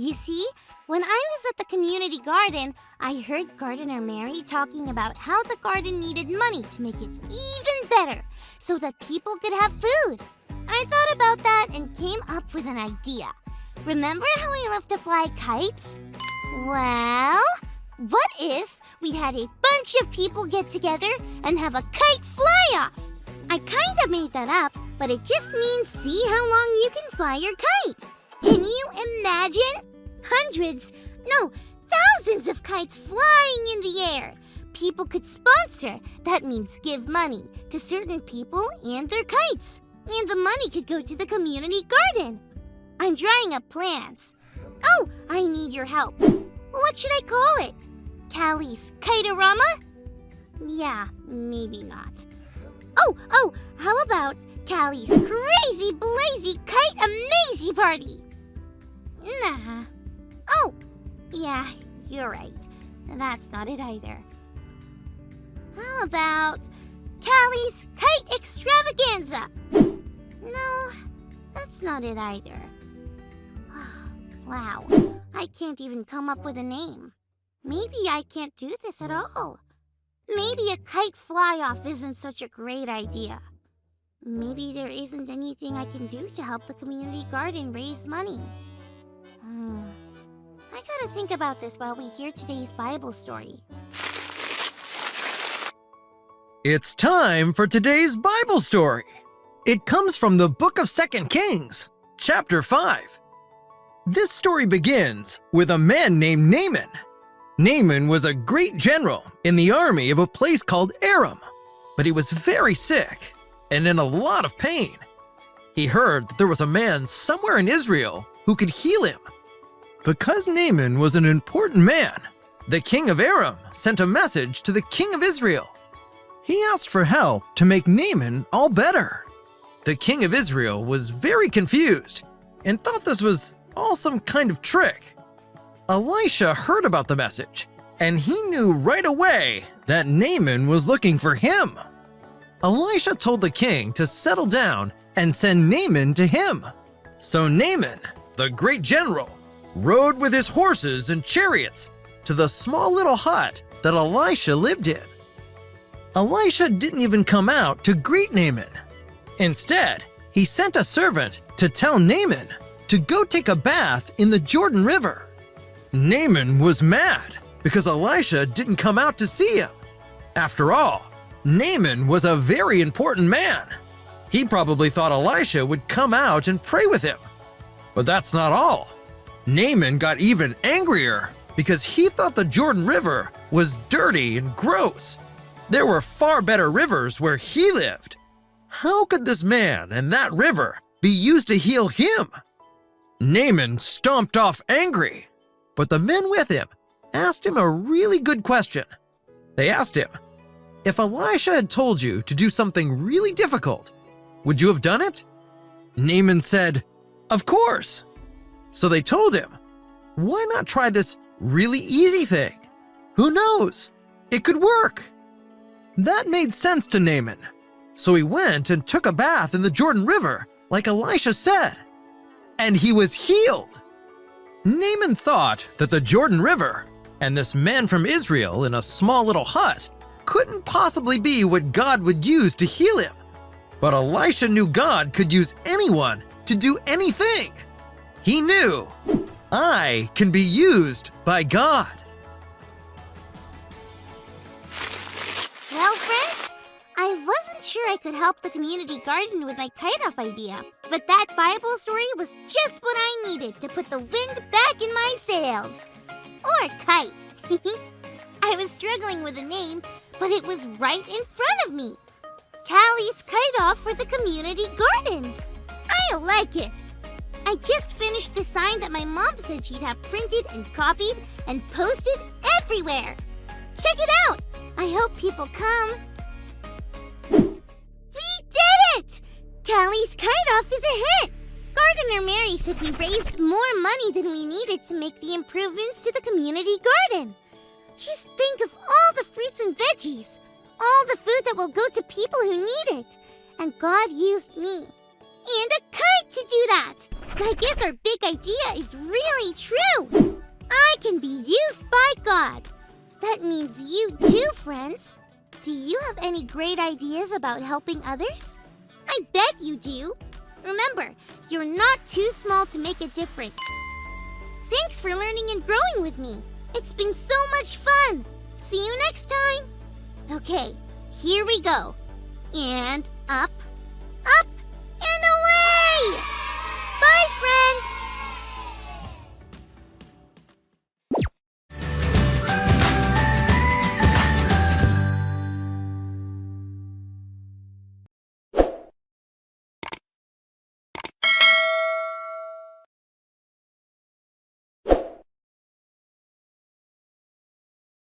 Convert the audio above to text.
You see, when I was at the community garden, I heard Gardener Mary talking about how the garden needed money to make it even better so that people could have food. I thought about that and came up with an idea. Remember how I love to fly kites? Well, what if we had a bunch of people get together and have a kite fly-off? I kind of made that up, but it just means see how long you can fly your kite. Can you imagine? Hundreds, no, thousands of kites flying in the air. People could sponsor, that means give money, to certain people and their kites. And the money could go to the community garden. I'm drawing up plans. Oh, I need your help. What should I call it? Callie's Kite-a-rama? Yeah, maybe not. Oh, how about Callie's Crazy Blazy Kite-a-mazy Party? Nah. Oh, yeah, you're right. That's not it either. How about Callie's Kite Extravaganza? No, that's not it either. Wow, I can't even come up with a name. Maybe I can't do this at all. Maybe a kite fly-off isn't such a great idea. Maybe there isn't anything I can do to help the community garden raise money. I gotta think about this while we hear today's Bible story. It's time for today's Bible story. It comes from the book of 2 Kings, chapter 5. This story begins with a man named Naaman. Naaman was a great general in the army of a place called Aram, but he was very sick and in a lot of pain. He heard that there was a man somewhere in Israel who could heal him. Because Naaman was an important man, the king of Aram sent a message to the king of Israel. He asked for help to make Naaman all better. The king of Israel was very confused and thought this was all some kind of trick. Elisha heard about the message, and he knew right away that Naaman was looking for him. Elisha told the king to settle down and send Naaman to him. So Naaman, the great general, rode with his horses and chariots to the small little hut that Elisha lived in. Elisha didn't even come out to greet Naaman. Instead, he sent a servant to tell Naaman to go take a bath in the Jordan River. Naaman was mad because Elisha didn't come out to see him. After all, Naaman was a very important man. He probably thought Elisha would come out and pray with him. But that's not all. Naaman got even angrier because he thought the Jordan River was dirty and gross. There were far better rivers where he lived. How could this man and that river be used to heal him? Naaman stomped off angry, but the men with him asked him a really good question. They asked him, if Elisha had told you to do something really difficult, would you have done it? Naaman said, of course. So they told him, why not try this really easy thing? Who knows? It could work. That made sense to Naaman. So he went and took a bath in the Jordan River, like Elisha said. And he was healed. Naaman thought that the Jordan River and this man from Israel in a small little hut couldn't possibly be what God would use to heal him. But Elisha knew God could use anyone to do anything. He knew, I can be used by God. Well, friends, I wasn't sure I could help the community garden with my kite-off idea, but that Bible story was just what I needed to put the wind back in my sails. Or kite. I was struggling with a name, but it was right in front of me. Callie's Kite-Off for the community garden. I like it. I just finished the sign that my mom said she'd have printed and copied and posted everywhere. Check it out. I hope people come. We did it! Callie's Kite-Off is a hit. Gardener Mary said we raised more money than we needed to make the improvements to the community garden. Just think of all the fruits and veggies, all the food that will go to people who need it. And God used me. and a kite to do that. I guess our big idea is really true. I can be used by God. That means you too, friends. Do you have any great ideas about helping others? I bet you do. Remember, you're not too small to make a difference. Thanks for learning and growing with me. It's been so much fun. See you next time. Okay, here we go. And up, up,